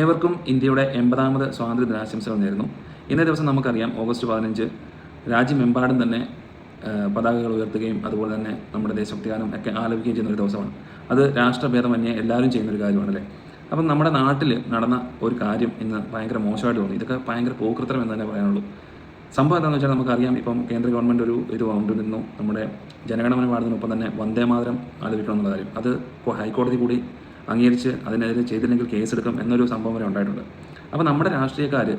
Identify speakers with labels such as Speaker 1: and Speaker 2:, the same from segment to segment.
Speaker 1: ഏവർക്കും ഇന്ത്യയുടെ 80ാമത് സ്വാതന്ത്ര്യ ദിനാശംസകൾ നേരുന്നു. ഇന്നേ ദിവസം നമുക്കറിയാം ഓഗസ്റ്റ് 15 രാജ്യമെമ്പാടും തന്നെ പതാകകൾ ഉയർത്തുകയും അതുപോലെ തന്നെ നമ്മുടെ ദേശഭക്തിഗാനം ഒക്കെ ആലപിക്കുകയും ചെയ്യുന്ന ഒരു ദിവസമാണ്. അത് രാഷ്ട്രഭേദമന്യേ എല്ലാവരും ചെയ്യുന്നൊരു കാര്യമാണല്ലേ. അപ്പം നമ്മുടെ നാട്ടിൽ നടന്ന ഒരു കാര്യം ഇന്ന് ഭയങ്കര മോശമായിട്ട് തോന്നി. ഇതൊക്കെ ഭയങ്കര പോകൃത്തരം എന്ന് തന്നെ പറയാനുള്ളൂ. സംഭവം എന്താണെന്ന് വെച്ചാൽ നമുക്കറിയാം, ഇപ്പം കേന്ദ്ര ഗവൺമെൻറ് ഒരു ഇത് കൊണ്ടുവരുന്നു, നമ്മുടെ ജനഗണമന പാടുന്നതിനൊപ്പം തന്നെ വന്ദേമാതരം ആലപിക്കണം എന്നുള്ള കാര്യം. അത് ഇപ്പോൾ ഹൈക്കോടതി കൂടി അംഗീകരിച്ച് അതിനെതിരെ ചെയ്തില്ലെങ്കിൽ കേസെടുക്കും എന്നൊരു സംഭവം വരെ ഉണ്ടായിട്ടുണ്ട്. അപ്പോൾ നമ്മുടെ രാഷ്ട്രീയക്കാർ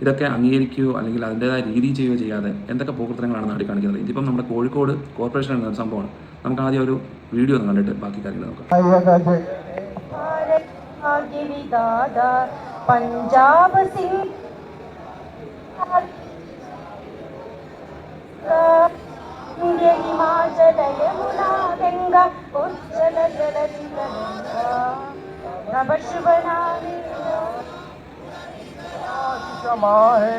Speaker 1: ഇതൊക്കെ അംഗീകരിക്കുകയോ അല്ലെങ്കിൽ അതിൻ്റെതായ രീതി ചെയ്യുകയോ ചെയ്യാതെ എന്തൊക്കെ പോകൃത്തരങ്ങളാണ് നാട്ടിൽ കാണിക്കുന്നത്. ഇതിപ്പം നമ്മുടെ കോഴിക്കോട് കോർപ്പറേഷൻ എന്ന സംഭവമാണ്. നമുക്ക് ആദ്യം ഒരു വീഡിയോ ഒന്ന് കണ്ടിട്ട് ബാക്കി കാര്യങ്ങൾ നോക്കാം. പഞ്ചാബ് സിംഗ് ഹിമാചല യമുന ഗംഗ ഉജ്ജല ജലധി നഭ ശുഭനാമി
Speaker 2: समाहे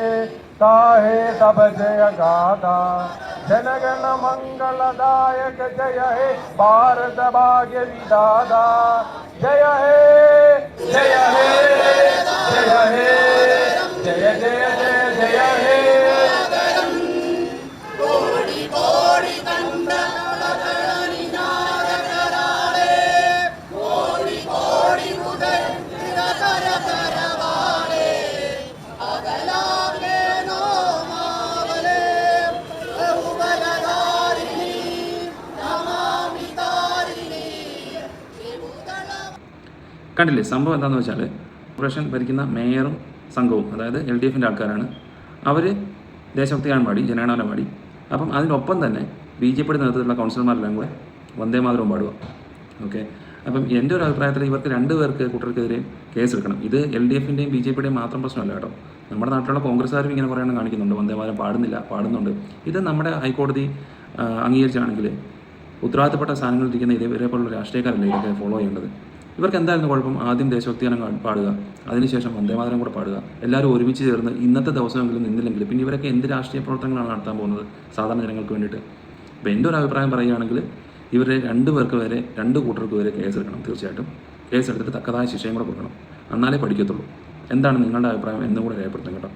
Speaker 2: ताहे तब जय गाथा जनगण मंगलदायक जय हे भारत भाग्य विधाता जय हे जय हे जय हे जय जय जय जय हे कोटि कोटि कंठ
Speaker 1: കണ്ടില്ലേ. സംഭവം എന്താണെന്ന് വെച്ചാൽ കോർപ്പറേഷൻ ഭരിക്കുന്ന മേയറും സംഘവും, അതായത് LDFൻ്റെ ആൾക്കാരാണ്. അവർ ദേശഭക്തിഗാനം പാടി, ജനഗണമന പാടി. അപ്പം അതിനൊപ്പം തന്നെ BJPയുടെ നേതൃത്വത്തിലുള്ള കൗൺസിലർമാരെല്ലാം കൂടെ വന്ദേമാതരവും പാടുക. ഓക്കെ. അപ്പം എൻ്റെ ഒരു അഭിപ്രായത്തിൽ ഇവർക്ക് 2 പേർക്ക് കുട്ടികൾക്കെതിരെ കേസെടുക്കണം. ഇത് LDFൻ്റെയും BJPയുടെയും മാത്രം പ്രശ്നമല്ല കേട്ടോ. നമ്മുടെ നാട്ടിലുള്ള കോൺഗ്രസ്സുകാരും ഇങ്ങനെ കുറേ എണ്ണം കാണിക്കുന്നുണ്ട്, വന്ദേമാതരം പാടുന്നുണ്ട്. ഇത് നമ്മുടെ ഹൈക്കോടതി അംഗീകരിച്ചാണെങ്കിൽ ഉത്തരവാദിത്തപ്പെട്ട സ്ഥാനങ്ങളിൽ ഇരിക്കുന്ന ഇതേപോലുള്ള രാഷ്ട്രീയക്കാരല്ലേ ഇതൊക്കെ ഫോളോ ചെയ്യേണ്ടത്. ഇവർക്ക് എന്തായിരുന്നു കുഴപ്പം? ആദ്യം ദേശഭക്തിഗാനം പാടുക, അതിനുശേഷം വന്ദേമാതരം കൂടെ പാടുക. എല്ലാവരും ഒരുമിച്ച് ചേർന്ന് ഇന്നത്തെ ദിവസമെങ്കിലും നിന്നില്ലെങ്കിൽ പിന്നെ ഇവരൊക്കെ എന്ത് രാഷ്ട്രീയ പ്രവർത്തനങ്ങളാണ് നടത്താൻ പോകുന്നത് സാധാരണ ജനങ്ങൾക്ക് വേണ്ടിയിട്ട്? അപ്പോൾ എൻ്റെ ഒരു അഭിപ്രായം പറയുകയാണെങ്കിൽ ഇവരെ 2 പേർക്ക് വരെ 2 കൂട്ടർക്ക് വരെ കേസെടുക്കണം. തീർച്ചയായിട്ടും കേസെടുത്തിട്ട് തക്കതായ ശിക്ഷയും കൂടെ കൊടുക്കണം. എന്നാലേ പഠിക്കത്തുള്ളൂ. എന്താണ് നിങ്ങളുടെ അഭിപ്രായം എന്നും കൂടെ രേഖപ്പെടുത്തും കേട്ടോ.